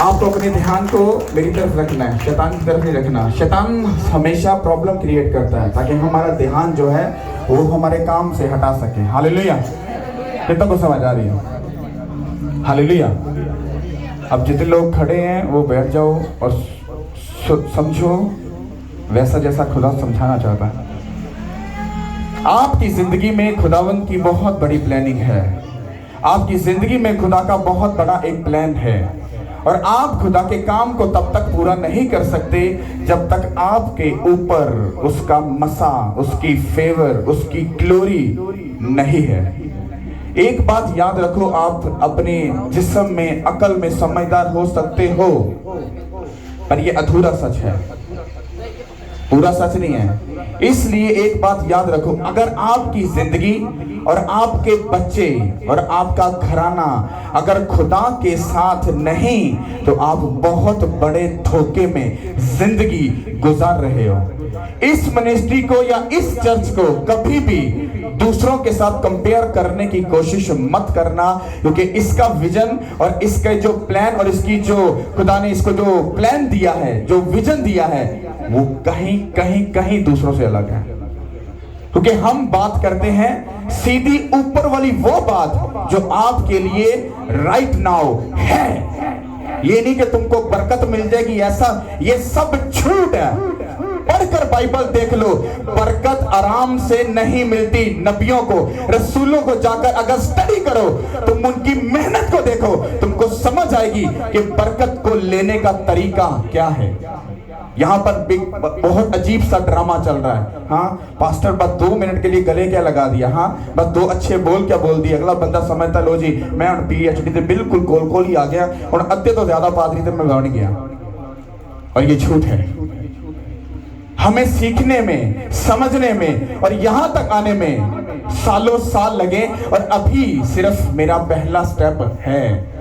आपको अपने ध्यान को मेरी तरफ रखना है, शैतान की तरफ नहीं रखना। शैतान हमेशा प्रॉब्लम क्रिएट करता है ताकि हमारा ध्यान जो है वो हमारे काम से हटा सके। हालेलुया। कितना को समझ आ रही है? हालेलुया। अब जितने लोग खड़े हैं वो बैठ जाओ और समझो वैसा जैसा खुदा समझाना चाहता है। आपकी जिंदगी में खुदावंद की बहुत बड़ी प्लानिंग है। आपकी जिंदगी में खुदा का बहुत बड़ा एक प्लान है और आप खुदा के काम को तब तक पूरा नहीं कर सकते जब तक आपके ऊपर उसका मसा, उसकी फेवर, उसकी ग्लोरी नहीं है। एक बात याद रखो, आप अपने जिस्म में, अकल में समझदार हो सकते हो, पर यह अधूरा सच है, पूरा सच नहीं है। इसलिए एक बात याद रखो, अगर आपकी जिंदगी और आपके बच्चे और आपका घराना अगर खुदा के साथ नहीं तो आप बहुत बड़े धोखे में जिंदगी गुजार रहे हो। इस मिनिस्ट्री को या इस चर्च को कभी भी दूसरों के साथ कंपेयर करने की कोशिश मत करना, क्योंकि इसका विजन और इसका जो प्लान और इसकी जो खुदा ने इसको जो प्लान दिया है, जो विजन दिया है, वो कहीं कहीं कहीं दूसरों से अलग है। क्योंकि हम बात करते हैं सीधी ऊपर वाली वो बात जो आपके लिए राइट नाउ है। ये नहीं कि तुमको बरकत मिल जाएगी, ऐसा ये सब झूठ है। पढ़कर बाइबल देख लो, बरकत आराम से नहीं मिलती। नबियों को, रसूलों को जाकर अगर स्टडी करो, तुम उनकी मेहनत को देखो, तुमको समझ आएगी कि बरकत को लेने का तरीका क्या है। यहाँ पर बहुत अजीब सा ड्रामा चल रहा है। हाँ पास्टर बस 2 मिनट के लिए गले क्या लगा दिया, हाँ बस 2 अच्छे बोल क्या बोल दिए, अगला बंदा समझता लो जी मैं PhD से बिल्कुल कोल ही आ गया और अद्दे तो ज्यादा पादरी से मैं बन गया। और ये झूठ है। हमें सीखने में, समझने में और यहां तक आने में सालों साल लगे और अभी सिर्फ मेरा पहला स्टेप है।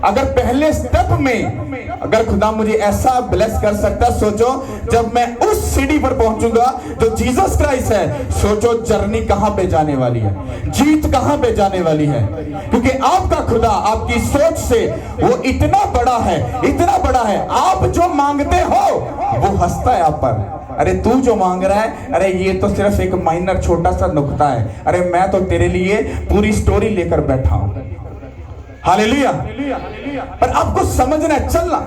अगर पहले स्टेप में अगर खुदा मुझे ऐसा ब्लेस कर सकता, सोचो जब मैं उस सीढ़ी पर पहुंचूंगा जो जीसस क्राइस्ट है, सोचो जर्नी कहां पे जाने वाली है, जीत कहां पे जाने वाली है। क्योंकि आपका खुदा आपकी सोच से वो इतना बड़ा है, इतना बड़ा है। आप जो मांगते हो वो हंसता है आप पर। अरे तू जो मांग रहा है, अरे ये तो सिर्फ एक माइनर छोटा सा नुकता है, अरे मैं तो तेरे लिए पूरी स्टोरी लेकर बैठा हूं। हालेलुया। पर आपको समझना है, चलना।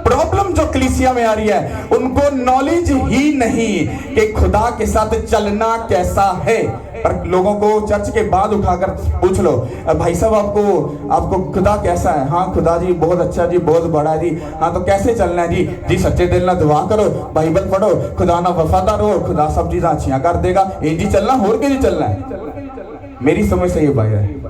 प्रॉब्लम जो कलीसिया में आ रही है, उनको नॉलेज ही नहीं कि खुदा के साथ चलना कैसा है। पर लोगों को चर्च के बाद उठाकर पूछ लो, भाई साहब आपको खुदा कैसा है? हाँ खुदा जी बहुत अच्छा जी, बहुत बड़ा है जी। हाँ तो कैसे चलना है जी? जी सच्चे दिल ना दुआ करो, बाइबल पढ़ो, खुदा ना वफादार हो, खुदा सब चीजें अच्छियां कर देगा। ये जी चलना, और क्या जी चलना है? मेरी समझ से ये बात है,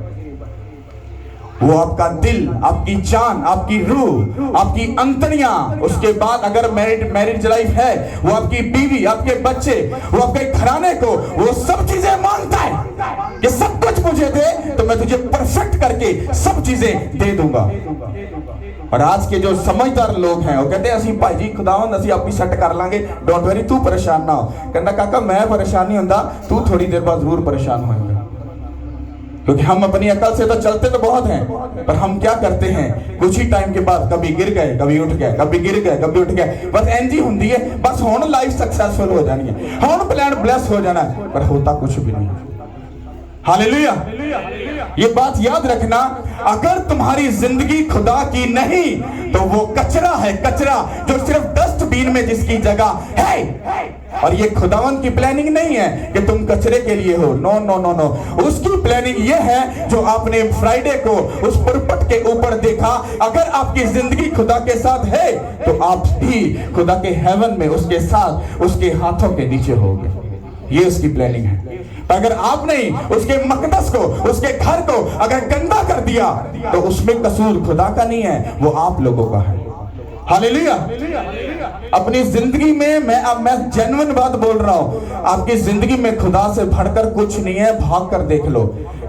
वो आपका दिल, आपकी जान, आपकी रूह, आपकी अंतड़ियां, उसके बाद अगर मैरिज लाइफ है, वो आपकी बीवी, आपके बच्चे, वो आपके घराने को, वो सब चीजें मांगता है कि सब कुछ मुझे दे तो मैं तुझे परफेक्ट करके सब चीजें दे दूंगा। और आज के जो समझदार लोग हैं वो कहते हैं असि भाई जी खुदावंद असि आपकी सेट कर लांगे, डोंट वरी, तू परेशान ना हो। कहना काका मैं परेशान नहीं होता, तू थोड़ी देर बाद जरूर परेशान होगा। क्योंकि हम अपनी अकल से तो चलते तो बहुत हैं, पर हम क्या करते हैं, कुछ ही टाइम के बाद कभी गिर गए, कभी उठ गए, कभी गिर गए, कभी उठ गए। बस एंजी हुंदी है, बस हुण लाइफ सक्सेसफुल हो जानी है, हुण प्लान ब्लेस हो जाना है, पर होता कुछ भी नहीं। हालेलुया। ये बात याद रखना, अगर तुम्हारी जिंदगी खुदा की नहीं तो वो कचरा है, कचरा जो सिर्फ डस्टबिन में जिसकी जगह है। और ये खुदावन की प्लानिंग नहीं है कि तुम कचरे के लिए हो, नो नो नो नो। उसकी प्लानिंग ये है जो आपने फ्राइडे को उस पुरपट के ऊपर देखा, अगर आपकी जिंदगी खुदा के साथ है तो आप भी खुदा के हेवन में उसके साथ, उसके हाथों के नीचे होगे। ये उसकी प्लानिंग है। अगर आपने उसके मकदस को, उसके घर को अगर गंदा कर दिया तो उसमें कसूर खुदा का नहीं है, वो आप लोगों का है। हालेलुया। अपनी जिंदगी में मैं जेन्युइन बात बोल रहा हूं, आपकी जिंदगी में खुदा से बढ़कर कुछ नहीं है। भाग कर देख लो,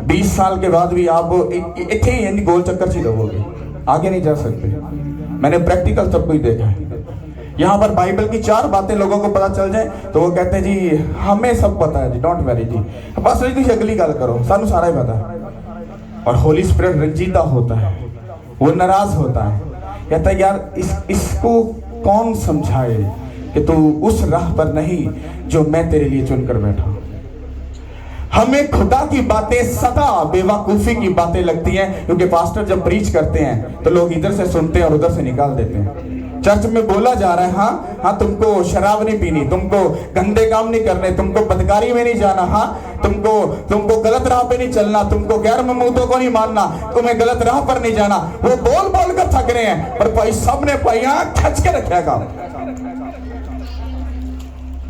20 साल के बाद भी आप इतने ही गोल चक्कर से रहोगे, आगे नहीं जा सकते। मैंने प्रैक्टिकल सब कुछ देखा है। यहाँ पर बाइबल की 4 बातें लोगों को पता चल जाए तो वो कहते हैं जी हमें सब पता है जी, डोंट वरी जी, बस तुम अगली गल करो, सानू सारा ही पता है। और होली स्पिरिट रंजीदा होता है, वो नाराज होता है कहता है यार इसको कौन समझाए कि तू उस राह पर नहीं जो मैं तेरे लिए चुनकर बैठा हूं। हमें खुदा की बातें सदा बेवकूफी की बातें लगती हैं, क्योंकि पास्टर जब प्रीच करते हैं तो लोग इधर से सुनते हैं और उधर से निकाल देते हैं। चर्च में बोला जा रहा है हाँ तुमको शराब नहीं पीनी, तुमको गंदे काम नहीं करने, तुमको बदकारी में नहीं जाना, हाँ तुमको गलत राह पे नहीं चलना, तुमको गैर ममूदों को नहीं मानना, तुम्हें गलत राह पर नहीं जाना। वो बोल बोल कर थक रहे हैं, पर भाई सबने पहिया खच के रखेगा।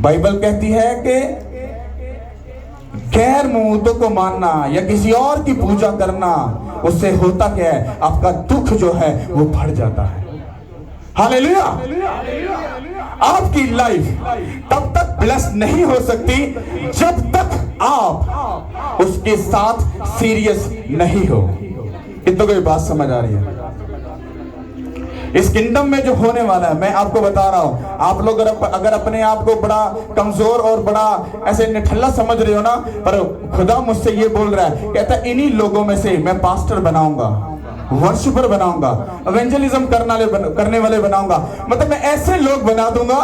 बाइबल कहती है कि गैर ममूदों को मानना या किसी और की पूजा करना, उससे होता क्या है, आपका दुख जो है वो बढ़ जाता है। हालेलुया। आपकी लाइफ तब तक ब्लेस्ड नहीं हो सकती जब तक आप उसके साथ सीरियस नहीं हो। इतना कोई बात समझ आ रही है? इस किंगडम में जो होने वाला है, मैं आपको बता रहा हूं, आप लोग अगर अपने आप को बड़ा कमजोर और बड़ा ऐसे निठल्ला समझ रहे हो ना, पर खुदा मुझसे ये बोल रहा है, कहता है इन्हीं लोगों में से मैं पास्टर बनाऊंगा, वर्शिपर बनाऊंगा, एवेंजलिज्म करने वाले बनाऊंगा। मतलब मैं ऐसे लोग बना दूंगा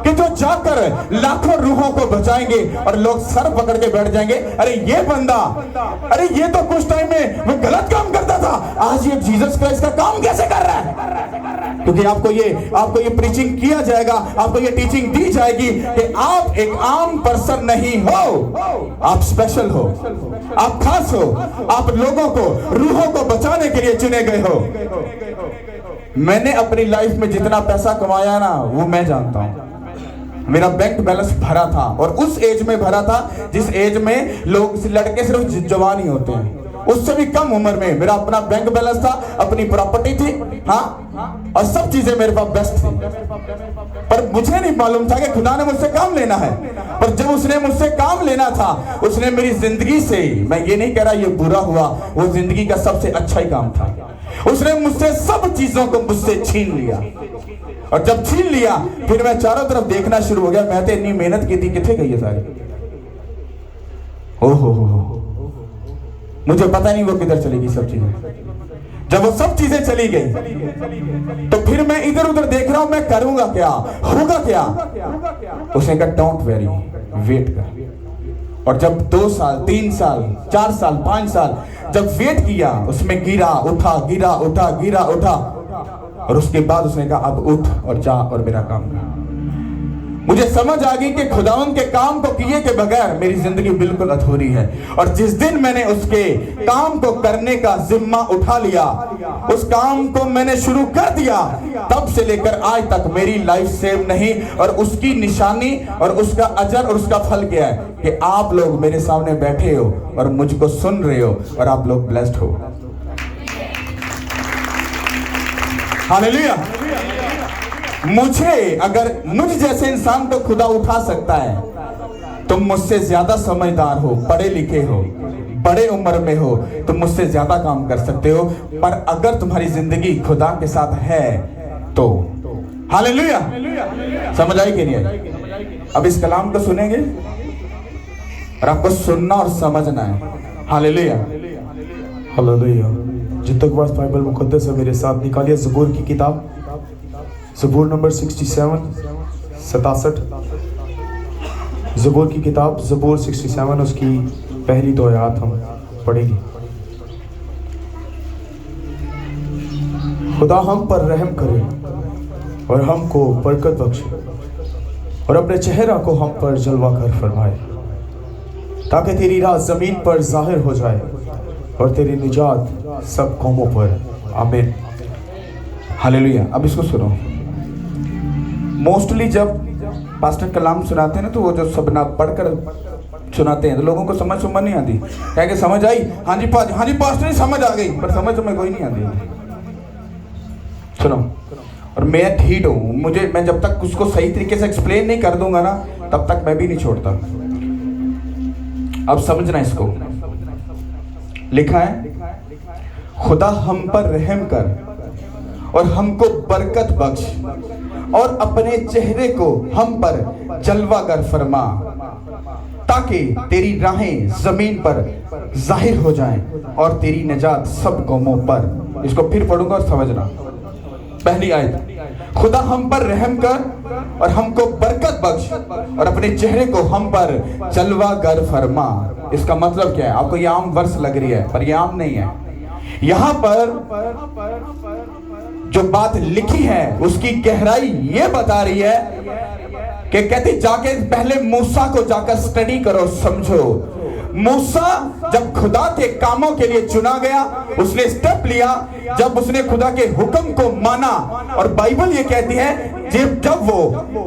कि जो जाकर लाखों रूहों को बचाएंगे और लोग सर पकड़ के बैठ जाएंगे, अरे ये बंदा, अरे ये तो कुछ टाइम में वो गलत काम करता था, आज ये जीसस क्राइस्ट का काम कैसे कर रहा है? क्योंकि आपको ये प्रीचिंग किया जाएगा, आपको ये टीचिंग दी जाएगी कि आप एक आम पर्सन नहीं हो, आप स्पेशल हो, आप खास हो, आप लोगों को, रूहों को बचाने के लिए चुने गए हो। मैंने अपनी लाइफ में जितना पैसा कमाया ना, वो मैं जानता हूं। मेरा बैंक बैलेंस भरा था, और उस एज में भरा था जिस एज में लोग, लड़के सिर्फ जवान ही होते हैं। उससे भी कम उम्र में मेरा अपना बैंक बैलेंस था, अपनी प्रॉपर्टी थी, हाँ, और सब चीजें मेरे पास बेस्ट थी। पर मुझे नहीं मालूम था कि खुदा ने मुझसे काम लेना है। पर जब उसने मुझसे काम लेना था, उसने मेरी जिंदगी से, मैं ये नहीं कह रहा ये बुरा हुआ, वो जिंदगी का सबसे अच्छा ही काम था। उसने मुझसे सब चीजों को मुझसे छीन लिया, और जब छीन लिया फिर मैं चारों तरफ देखना शुरू हो गया। मैं तो इतनी मेहनत की थी, कितने गई है सारी? ओहो, मुझे पता नहीं वो किधर चली गई सब चीजें। जब वो सब चीजें चली गई तो फिर मैं इधर उधर देख रहा हूं, मैं करूंगा क्या, होगा क्या? उसने कहा डोंट वेरी, वेट कर। और जब 2 साल, 3 साल, 4 साल, 5 साल जब वेट किया, उसमें गिरा उठा, गिरा उठा, गिरा उठा, और उसके बाद उसने कहा अब उठ और जा और मेरा काम कर। मुझे समझ आ गई कि खुदावन के काम को किए के बगैर मेरी जिंदगी बिल्कुल अधूरी है। और जिस दिन मैंने उसके काम को करने का जिम्मा उठा लिया, उस काम को मैंने शुरू कर दिया, तब से लेकर आज तक मेरी लाइफ सेव नहीं। और उसकी निशानी और उसका अजर और उसका फल क्या है कि आप लोग मेरे सामने बैठे हो और मुझको सुन रहे हो, और आप लोग ब्लेस्ड हो। हालेलुया। मुझ जैसे इंसान को खुदा उठा सकता है। तुम मुझसे ज्यादा समझदार हो, पढ़े लिखे हो, बड़े उम्र में हो, तुम मुझसे ज्यादा काम कर सकते हो, पर अगर तुम्हारी जिंदगी खुदा के साथ है तो। हालेलुया। समझ आई कि नहीं आई? अब इस कलाम को सुनेंगे और आपको सुनना और समझना है। Hallelujah, hallelujah. जिन तक पास बाइबल मुकद्दस है मेरे साथ निकालिए ज़बूर की किताब, ज़बूर नंबर 67। ज़बूर की किताब, ज़बूर 67, उसकी पहली 2 आयत हम पढ़ेंगे। खुदा हम पर रहम करे और हमको बरकत बख्शे, और अपने चेहरा को हम पर जलवा कर फरमाए, ताकि तेरी राह ज़मीन पर जाहिर हो जाए और तेरी निजात सब कौमों पर। आमीन। हालेलुया। अब इसको सुनो। मोस्टली जब पास्टर कलाम सुनाते हैं ना, तो वो जो सबना पढ़कर सुनाते हैं तो लोगों को समझ नहीं आती। क्या कि समझ आई? हाँ जी पास्टर, समझ आ गई, पर समझ कोई नहीं आती। सुनो, और मैं ठीक हूँ, मैं जब तक उसको सही तरीके से एक्सप्लेन नहीं कर दूंगा ना, तब तक मैं भी नहीं छोड़ता। अब समझना इसको। लिखा है, खुदा हम पर रहम कर और हमको बरकत बख्श, और अपने चेहरे को हम पर जलवा कर फरमा, ताकि तेरी राहें जमीन पर जाहिर हो जाएं और तेरी निजात सब कौमों पर। इसको फिर पढ़ूंगा और समझना। पहली आयत, खुदा हम पर रहम कर और हमको बरकत बख्श और अपने चेहरे को हम पर जलवा गर फरमा। इसका मतलब क्या है? आपको ये आम वर्ष लग रही है, पर ये आम नहीं है। यहां पर जो बात लिखी है उसकी गहराई ये बता रही है कि कहती जाके पहले मूसा को जाकर स्टडी करो, समझो। मूसा जब खुदा के कामों के लिए चुना गया, उसने स्टेप लिया, जब उसने खुदा के हुक्म को माना। और बाइबल ये कहती है जब वो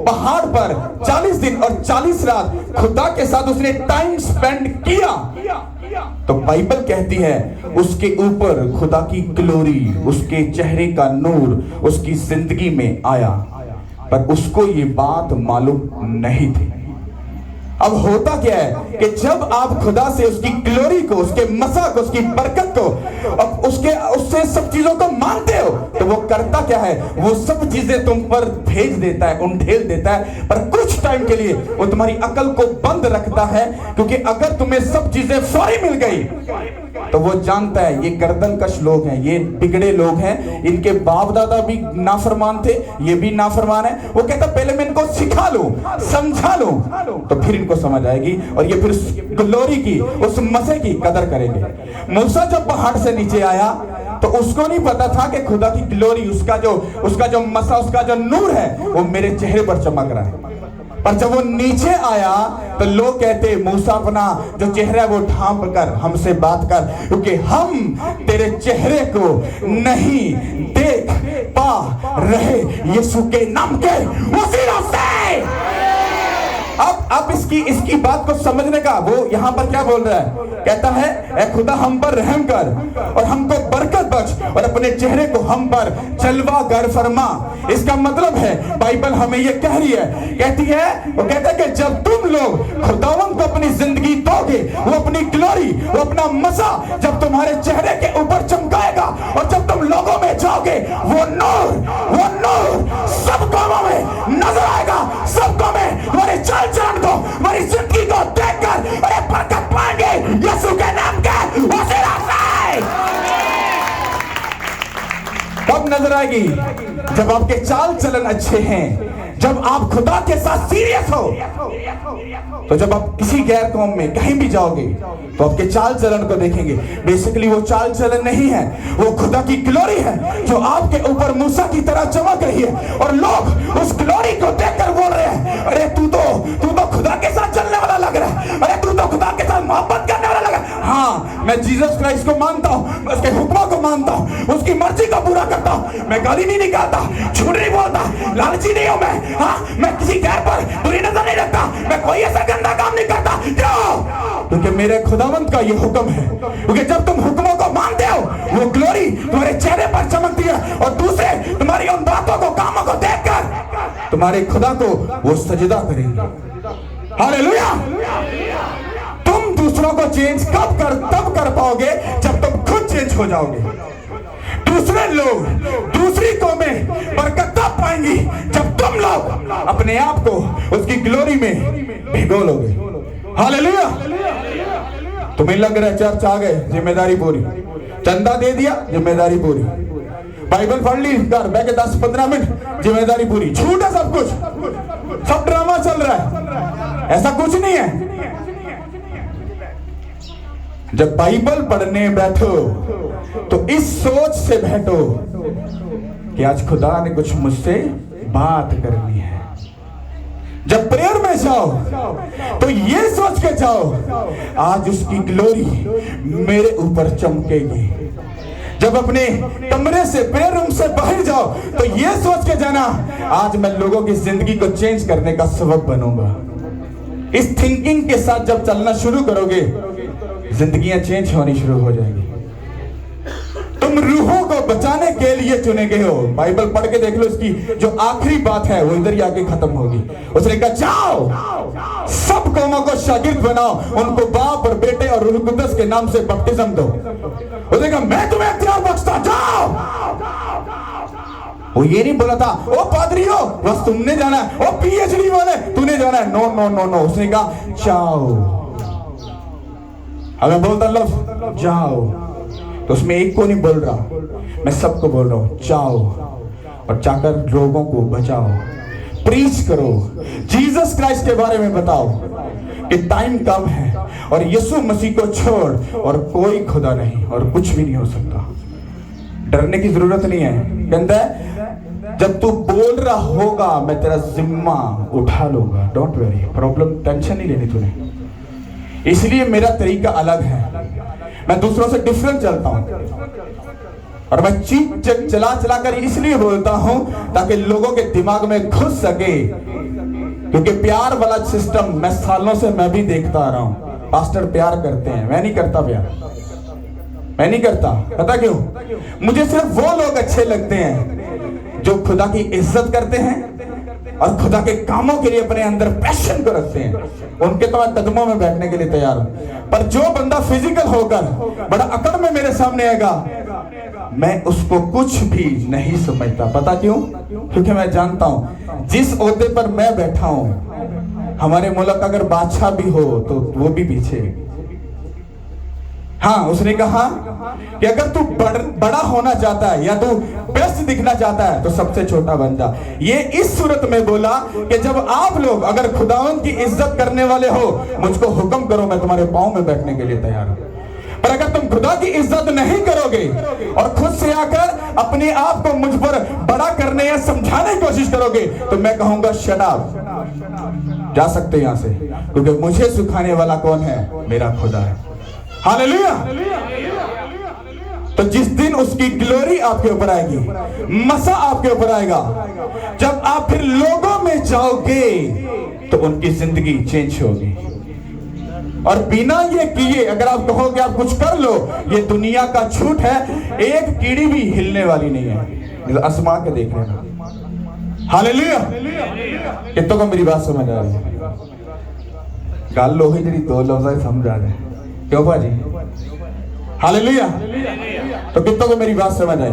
पहाड़ पर 40 दिन और 40 रात खुदा के साथ उसने टाइम स्पेंड किया, तो बाइबल कहती है उसके ऊपर खुदा की ग्लोरी, उसके चेहरे का नूर उसकी जिंदगी में आया, पर उसको ये बात मालूम नहीं थी। अब होता क्या है कि जब आप खुदा से उसकी ग्लोरी को, उसके मसा को, उसकी बरकत को, अब उससे सब चीजों को मांगते हो, तो वो करता क्या है? वो सब चीजें तुम पर भेज देता है, उंडेल देता है, पर कुछ टाइम के लिए वो तुम्हारी अकल को बंद रखता है, क्योंकि अगर तुम्हें सब चीजें फौरी मिल गई तो वो जानता है ये गर्दनकश लोग हैं, ये बिगड़े लोग हैं, इनके बाप दादा भी नाफरमान थे, ये भी नाफरमान है। वो कहता पहले मैं इनको सिखा लूं, समझा लूं, तो फिर इनको समझ आएगी और ये फिर ग्लोरी की, उस मसे की कदर करेंगे। मूसा जब पहाड़ से नीचे आया तो उसको नहीं पता था कि खुदा की ग्लोरी, उसका जो मसा, उसका जो नूर है वो मेरे चेहरे पर चमक रहा है। पर जब वो नीचे आया तो लोग कहते मूसा अपना जो चेहरा है वो ढांप कर हमसे बात कर, क्योंकि हम तेरे चेहरे को नहीं देख पा रहे यीशु के नाम के वसीला से। अब इसकी बात को समझने का वो यहां पर क्या बोल रहा है? कहता है ऐ खुदा हम पर रहम कर और हमको बरकत बख्श और अपने चेहरे को हम पर जलवा गर फरमा। इसका मतलब है बाइबल हमें ये कह रही है, कहती है, वो कहता है कि जब तुम लोग खुदावंद को अपनी जिंदगी दोगे, वो अपनी ग्लोरी, वो अपना मसा जब तुम्हारे चेहरे के ऊपर चमकाएगा और जब तुम लोगों में जाओगे, वो नूर सब कौमों में नजर आएगा। सब कौमें तुम्हारे चाल चलन को, तुम्हारी जिंदगी को देखकर अरे बरकत पाएंगे यीशु के नाम के वसीला से। कब नजर आएगी? जब आपके चाल चलन अच्छे हैं, जब आप खुदा के साथ सीरियस हो, तो जब आप किसी गैर कौम में कहीं भी जाओगे तो आपके चाल चलन को देखेंगे। बेसिकली वो चाल चलन नहीं है, वो खुदा की ग्लोरी है जो आपके ऊपर मूसा की तरह चमक रही है, और लोग उस ग्लोरी को देखकर बोल रहे हैं अरे तू तो खुदा के साथ चलने वाला लग रहा है, अरे तू तो खुदा के साथ मोहब्बत करने वाला लग रहा है। हाँ, मैं जीसस क्राइस्ट को मानता हूँ, उसके हुक्मों को मानता हूँ, उसकी मर्जी को पूरा करता हूँ, मैं गाली नहीं निकालता, झूठ नहीं बोलता, लालची नहीं हूं मैं। हाँ, मैं किसी गैर पर बुरी नजर नहीं रखता, मैं कोई ऐसा गंदा काम नहीं करता। क्यों? क्योंकि मेरे खुदावंत का ये हुक्म है। क्योंकि जब तुम हुक्मों को मानते हो, वो ग्लोरी तुम्हारे चेहरे पर चमकती है, और दूसरे तुम्हारी उन बातों को, कामों को देखकर तुम्हारे खुदा को वो सजदा करेंगे। हालेलुया। तुम दूसरों को चेंज तब कर पाओगे जब तुम खुद चेंज हो जाओगे। दूसरे लोग, दूसरी कौमें बरकत तब पाएंगी जब तुम लोग अपने आप को उसकी ग्लोरी में भिगो लोगे। हालेलुया। तुम्हें लग रहा है चर्च आ गए, जिम्मेदारी पूरी, चंदा दे दिया, जिम्मेदारी पूरी, बाइबल पढ़ ली, घर बैठ के 10-15 मिनट, जिम्मेदारी पूरी। झूठ है सब कुछ, सब ड्रामा चल रहा है, ऐसा कुछ नहीं है। जब बाइबल पढ़ने बैठो तो इस सोच से बैठो कि आज खुदा ने कुछ मुझसे बात करनी है। जब प्रेयर में जाओ तो ये सोच के जाओ आज उसकी ग्लोरी मेरे ऊपर चमकेगी। जब अपने कमरे से, प्रेयर रूम से बाहर जाओ तो ये सोच के जाना आज मैं लोगों की जिंदगी को चेंज करने का सबब बनूंगा। इस थिंकिंग के साथ जब चलना शुरू करोगे, जिंदगियां चेंज होनी शुरू हो जाएंगी। तुम रूहों को बचाने के लिए चुने गए हो। बाइबल पढ़ के देख लो, इसकी जो आखिरी बात है वो इधर ही आके खत्म होगी। उसने कहा जाओ सब कौमों को शागिर्द बनाओ, उनको बाप और बेटे और रूह कुद्दस के नाम से बपतिस्म दो। उसने कहा मैं तुम्हें अख्तियार बख्शता, जाओ। वो ये नहीं बोला था ओ पादरी हो बस तुमने जाना है, ओ पीएचडी वाले तूने जाना है। नो नो नो नो, उसने कहा जाओ। अगर बोलता लफ्ज जाओ तो उसमें एक को नहीं बोल रहा, मैं सबको बोल रहा हूं जाओ। और जाकर लोगों को बचाओ, प्रीच करो, जीसस क्राइस्ट के बारे में बताओ कि टाइम कम है और यीशु मसीह को छोड़ और कोई खुदा नहीं और कुछ भी नहीं हो सकता। डरने की जरूरत नहीं है। कहता है जब तू बोल रहा होगा मैं तेरा जिम्मा उठा लूंगा। डोंट वरी, प्रॉब्लम टेंशन नहीं लेनी तूने। इसलिए मेरा तरीका अलग है, मैं दूसरों से डिफरेंट चलता हूं और मैं चीख चला चला कर इसलिए बोलता हूं ताकि लोगों के दिमाग में घुस सके, क्योंकि प्यार वाला सिस्टम मैं सालों से मैं भी देखता आ रहा हूं। पास्टर प्यार करते हैं, मैं नहीं करता प्यार, मैं नहीं करता। पता क्यों? मुझे सिर्फ वो लोग अच्छे लगते हैं जो खुदा की इज्जत करते हैं और खुदा के कामों के लिए अपने अंदर पैशन को रखते हैं। उनके तो मैं कदमों में बैठने के लिए तैयार हूं। पर जो बंदा फिजिकल होकर बड़ा अकड़ में मेरे सामने आएगा, मैं उसको कुछ भी नहीं समझता। पता क्यों? क्योंकि मैं जानता हूं जिस ओहदे पर मैं बैठा हूं, हमारे मुल्क अगर बादशाह भी हो तो वो भी पीछे। हाँ, उसने कहा कि अगर तू बड़ा होना चाहता है या तू बेस्ट दिखना चाहता है तो सबसे छोटा बन जा। ये इस सूरत में बोला कि जब आप लोग अगर खुदावंद की इज्जत करने वाले हो, मुझको हुक्म करो, मैं तुम्हारे पांव में बैठने के लिए तैयार हूं। पर अगर तुम खुदा की इज्जत नहीं करोगे और खुद से आकर अपने आप को मुझ पर बड़ा करने या समझाने की कोशिश करोगे तो मैं कहूंगा शट अप, जा सकते यहां से, क्योंकि मुझे सिखाने वाला कौन है? मेरा खुदा है। हालेलुया। तो जिस दिन उसकी ग्लोरी आपके ऊपर आएगी, मसा आपके ऊपर आएगा, जब आप फिर लोगों में जाओगे तो उनकी जिंदगी चेंज होगी। और बिना ये किए अगर आप कहोगे आप कुछ कर लो, ये दुनिया का झूठ है। एक कीड़ी भी हिलने वाली नहीं है। आसमा के देख लेना। हालेलुया। कितनों को मेरी बात समझ आ रही है? गल लो ही जी दो लफ्ज़ समझ आ रहे, क्यों भाजी? हालेलुया। तो कितनों को मेरी बात समझ आई?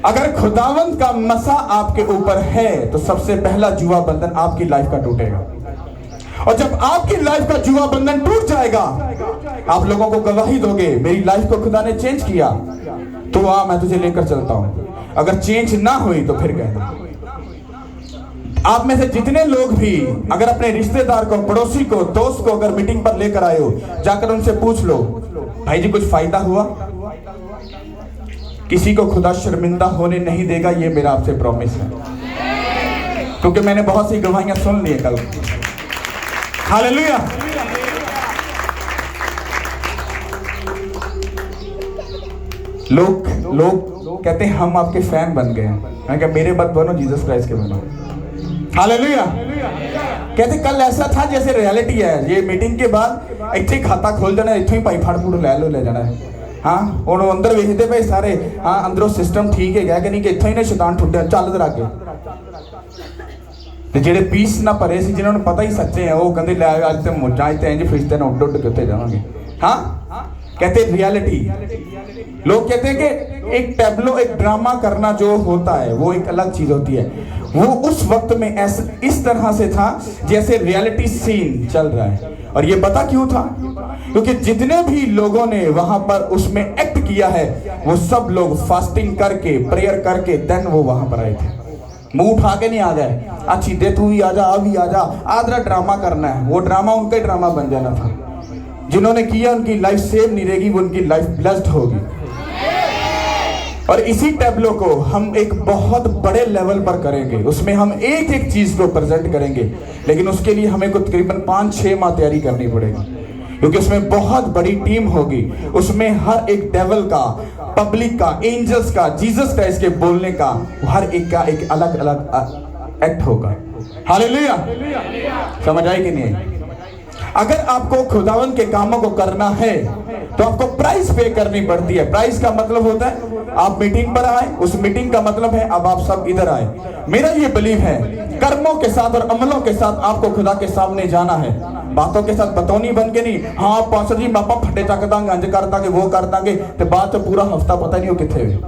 अगर खुदावंद का मसा आपके ऊपर है तो सबसे पहला जुआ बंधन आपकी लाइफ का टूटेगा। और जब आपकी लाइफ का जुआ बंधन टूट जाएगा, आप लोगों को गवाही दोगे मेरी लाइफ को खुदा ने चेंज किया, तो आ मैं तुझे लेकर चलता हूं। अगर चेंज ना हुई तो फिर कहना। आप में से जितने लोग भी अगर अपने रिश्तेदार को, पड़ोसी को, दोस्त को अगर मीटिंग पर लेकर आए हो, जाकर उनसे पूछ लो भाई जी कुछ फायदा हुआ? किसी को खुदा शर्मिंदा होने नहीं देगा, ये मेरा आपसे प्रॉमिस है, क्योंकि मैंने बहुत सी गवाहियां सुन ली कल। हालेलुया। लोग कहते हैं हम आपके फैन बन गए हैं। मैं क्या, मेरे बात बनो, जीसस क्राइस्ट के बनो। हालेलुया। कहते कल ऐसा था जैसे रियलिटी है। ये मीटिंग के बाद इतने खाता खोल देना, इतों ही भाई फाड़ फूड़ ले जाना है। हाँ और अंदर वेखते पे सारे, हाँ अंदरों सिस्टम ठीक है कि नहीं, कि इतों ही ने शैतान ठुड्डे चल इधर आके। ते जेडे पीस ना भरे सी, जिन्होंने पता ही सच्चे हैं, वो कहते ले आज तो मुझा इंज फिरते ना उड उड के जावांगे। हाँ कहते रियलिटी। लोग कहते हैं कि एक टैब्लो, एक ड्रामा करना जो होता है वो एक अलग चीज होती है। वो उस वक्त में इस तरह से था जैसे रियलिटी सीन चल रहा है। और ये पता क्यों था? क्योंकि जितने भी लोगों ने वहां पर उसमें एक्ट किया है, वो सब लोग फास्टिंग करके, प्रेयर करके देन वो वहां पर आए थे। मुंह उठा के नहीं आ गए, अच्छी दे तू भी आजा, आ भी आजा, आदरा ड्रामा करना है। वो ड्रामा उनका ही ड्रामा बन जाना था। जिन्होंने किया उनकी लाइफ सेव नहीं रहेगी, वो उनकी लाइफ ब्लेस्ड होगी। और इसी टैब्लो को हम एक बहुत बड़े लेवल पर करेंगे, उसमें हम एक एक चीज को प्रेजेंट करेंगे, लेकिन उसके लिए हमें को तकरीबन 5-6 माह तैयारी करनी पड़ेगी, क्योंकि उसमें बहुत बड़ी टीम होगी। उसमें हर एक डेविल का, पब्लिक का, एंजल्स का, जीसस क्राइस्ट के बोलने का, हर एक का एक अलग अलग एक्ट होगा। हालेलुया। समझ आई कि नहीं? अगर आपको खुदावंद के कामों को करना है तो आपको प्राइस पे करनी पड़ती है। प्राइस का मतलब होता है आप मीटिंग पर आए, उस मीटिंग का मतलब है अब आप सब इधर आए। मेरा ये बिलीव है कर्मों के साथ और अमलों के साथ आपको खुदा के सामने जाना है। बातों के साथ बतौनी बन के नहीं, हाँ पास्टर जी पापा फटे चक दांगे, अंज कर दांगे, वो कर दांगे, तो बाद तो पूरा हफ्ता पता नहीं हो कितने हुए।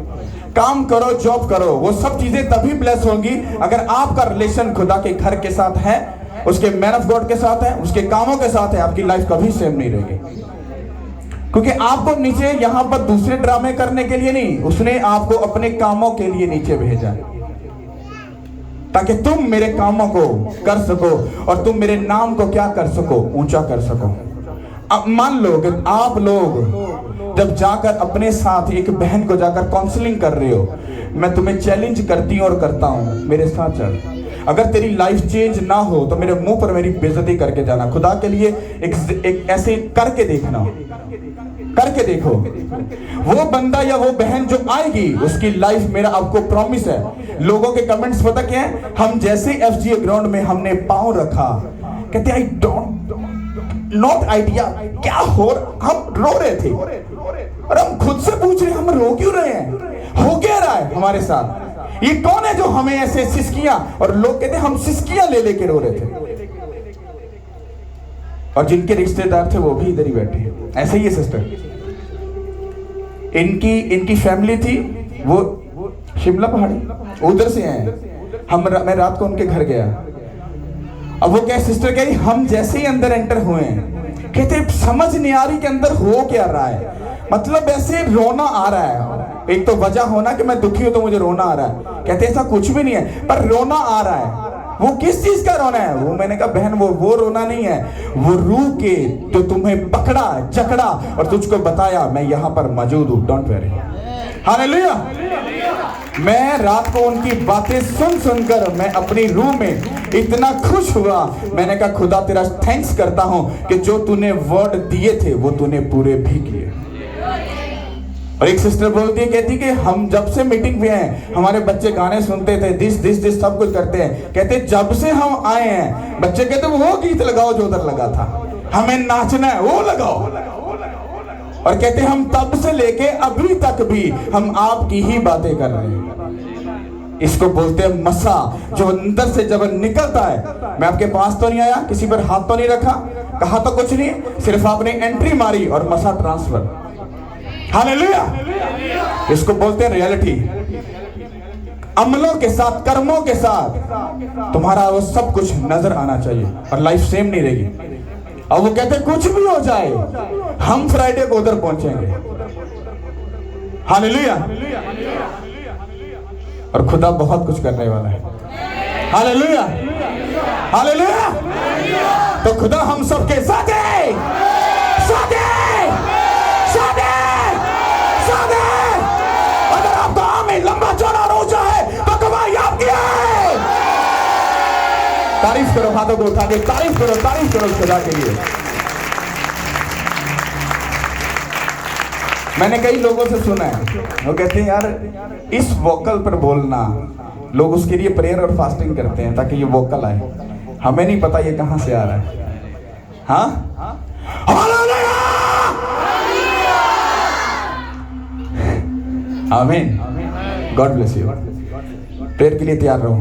काम करो, जॉब करो, वो सब चीजें तभी ब्लेस होंगी अगर आपका रिलेशन खुदा के घर के साथ है, उसके मैन ऑफ गॉड के साथ है, उसके कामों के साथ है। आपकी लाइफ कभी सेम नहीं रहेगी। क्योंकि आपको नीचे यहां पर दूसरे ड्रामे करने के लिए नहीं, उसने आपको अपने कामों के लिए नीचे भेजा, ताकि तुम मेरे कामों को कर सको और तुम मेरे नाम को क्या कर सको, ऊंचा कर सको। अब मान लो कि आप लोग जब जाकर अपने साथ एक बहन को जाकर काउंसलिंग कर रहे हो, मैं तुम्हें चैलेंज करती हूं और करता हूं, मेरे साथ चल। अगर तेरी लाइफ चेंज ना हो तो मेरे मुंह पर मेरी बेइज्जती करके जाना। खुदा के लिए एक ऐसे करके देखना, करके देखो। वो बंदा या वो बहन जो आएगी उसकी लाइफ, मेरा आपको प्रॉमिस है। लोगों के कमेंट्स पता क्या है, हम जैसे एफजीए ग्राउंड में हमने पांव रखा, कहते आई डोंट नॉट आइडिया क्या हो, हम रो रहे थे और हम खुद से पूछ रहे हम रो क्यों रहे हैं, हो क्या रहा है हमारे साथ, ये कौन है जो हमें ऐसे सिसकियां, और लोग कहते हम सिसकियां ले लेके रो रहे थे। और जिनके रिश्तेदार थे वो भी इधर ही बैठे। ऐसे ही है सिस्टर, इनकी फैमिली थी वो शिमला पहाड़ी, उधर से आए। मैं रात को उनके घर गया। अब वो क्या सिस्टर कह रही, हम जैसे ही अंदर एंटर हुए हैं, कहते समझ नहीं आ रही कि अंदर हो क्या रहा है, मतलब ऐसे रोना आ रहा है। एक तो वजह होना कि मैं दुखी हूं तो मुझे रोना आ रहा है, कहते ऐसा कुछ भी नहीं है, पर रोना आ रहा है। वो किस चीज का रोना है? वो मैंने कहा बहन वो रोना नहीं है, वो रूह के तो तुम्हें पकड़ा जकड़ा और तुझको बताया मैं यहां पर मौजूद हूं, डोंट वरी। हालेलुया। मैं रात को उनकी बातें सुन सुनकर मैं अपनी रूह में इतना खुश हुआ, मैंने कहा खुदा तेरा थैंक्स करता हूं कि जो तूने वर्ड दिए थे वो तूने पूरे भी किए। और एक सिस्टर बोलती है, कहती कि हम जब से मीटिंग पे हैं हमारे बच्चे गाने सुनते थे, दिस सब कुछ करते हैं, कहते जब से हम आए हैं बच्चे कहते वो गीत लगाओ जो उधर लगा था, हमें नाचना है वो लगाओ। और कहते हम तब से लेके अभी तक भी हम आपकी ही बातें कर रहे हैं। इसको बोलते हैं मसा, जो अंदर से जब निकलता है। मैं आपके पास तो नहीं आया, किसी पर हाथ तो नहीं रखा, कहा तो कुछ नहीं, सिर्फ आपने एंट्री मारी और मसा ट्रांसफर। हालेलुया। इसको बोलते हैं रियलिटी। अमलों के साथ, कर्मों के साथ तुम्हारा वो सब कुछ नजर आना चाहिए और लाइफ सेम नहीं रहेगी। और वो कहते कुछ भी हो जाए हम फ्राइडे को उधर पहुंचेंगे। हालेलुया। और खुदा बहुत कुछ करने वाला है। Hallelujah, hallelujah. तो खुदा हम सबके साथ है, साथ है, साथ है, साथ है। अगर आपका आमीन लंबा चौड़ा और ऊंचा है तो कमाई आपकी है। तारीफ करो, हाथों को उठा के तारीफ करो खुदा के लिए। मैंने कई लोगों से सुना है, वो कहते हैं यार इस वोकल पर बोलना, लोग उसके लिए प्रेयर और फास्टिंग करते हैं ताकि ये वोकल आए। हमें नहीं पता ये कहां से आ रहा है। हाँ, आमीन। God bless you. प्रेयर के लिए तैयार रहो।